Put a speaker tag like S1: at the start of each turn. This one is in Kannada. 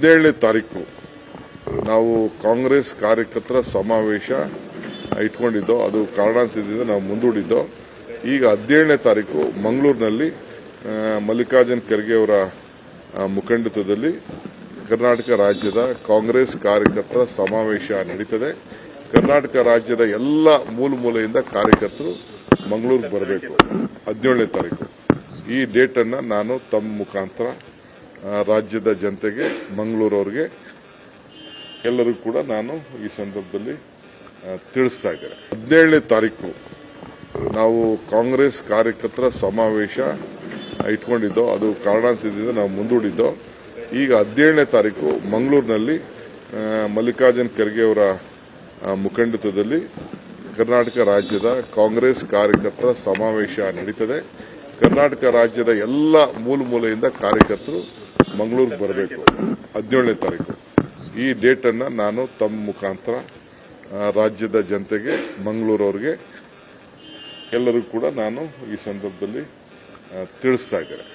S1: 17ನೇ ತಾರೀಕು ನಾವು ಕಾಂಗ್ರೆಸ್ ಕಾರ್ಯಕರ್ತರ ಸಮಾವೇಶ ಇಟ್ಕೊಂಡಿದ್ದೋ, ಅದು ಕಾರಣಾಂತರದಿಂದ ನಾವು ಮುಂದೂಡಿದ್ದೋ. ಈಗ 17ನೇ ತಾರೀಕು ಮಂಗಳೂರಿನಲ್ಲಿ ಮಲ್ಲಿಕಾರ್ಜುನ್ ಖರ್ಗೆ ಅವರ ಮುಖಂಡತ್ವದಲ್ಲಿ ಕರ್ನಾಟಕ ರಾಜ್ಯದ ಕಾಂಗ್ರೆಸ್ ಕಾರ್ಯಕರ್ತರ ಸಮಾವೇಶ ನಡೀತದೆ. ಕರ್ನಾಟಕ ರಾಜ್ಯದ ಎಲ್ಲ ಮೂಲೆಯಿಂದ ಕಾರ್ಯಕರ್ತರು ಮಂಗಳೂರಿಗೆ ಬರಬೇಕು 17ನೇ ತಾರೀಕು. ಈ ಡೇಟ್ ಅನ್ನು ನಾನು ತಮ್ಮ ಮುಖಾಂತರ ರಾಜ್ಯದ ಜನತೆಗೆ, ಮಂಗಳೂರವರಿಗೆ ಎಲ್ಲರಿಗೂ ಕೂಡ ನಾನು ಈ ಸಂದರ್ಭದಲ್ಲಿ ತಿಳಿಸ್ತಾ ಇದ್ದೇನೆ. 17ನೇ ತಾರೀಕು ನಾವು ಕಾಂಗ್ರೆಸ್ ಕಾರ್ಯಕರ್ತರ ಸಮಾವೇಶ ಇಟ್ಕೊಂಡಿದ್ದೋ, ಅದು ಕಾರಣಾಂತರದಿಂದ ನಾವು ಮುಂದೂಡಿದ್ದೋ. ಈಗ 17ನೇ ತಾರೀಕು ಮಂಗಳೂರಿನಲ್ಲಿ ಮಲ್ಲಿಕಾರ್ಜುನ್ ಖರ್ಗೆ ಅವರ ಮುಖಂಡತ್ವದಲ್ಲಿ ಕರ್ನಾಟಕ ರಾಜ್ಯದ ಕಾಂಗ್ರೆಸ್ ಕಾರ್ಯಕರ್ತರ ಸಮಾವೇಶ ನಡೀತದೆ. ಕರ್ನಾಟಕ ರಾಜ್ಯದ ಎಲ್ಲ ಮೂಲೆಯಿಂದ ಕಾರ್ಯಕರ್ತರು ಮಂಗಳೂರಿಗೆ ಬರಬೇಕು 17ನೇ ತಾರೀಕು. ಈ ಡೇಟ್ ಅನ್ನು ನಾನು ತಮ್ಮ ಮುಖಾಂತರ ರಾಜ್ಯದ ಜನತೆಗೆ, ಮಂಗಳೂರವರಿಗೆ ಎಲ್ಲರಿಗೂ ಕೂಡ ನಾನು ಈ ಸಂದರ್ಭದಲ್ಲಿ ತಿಳಿಸ್ತಾ ಇದ್ದೇನೆ.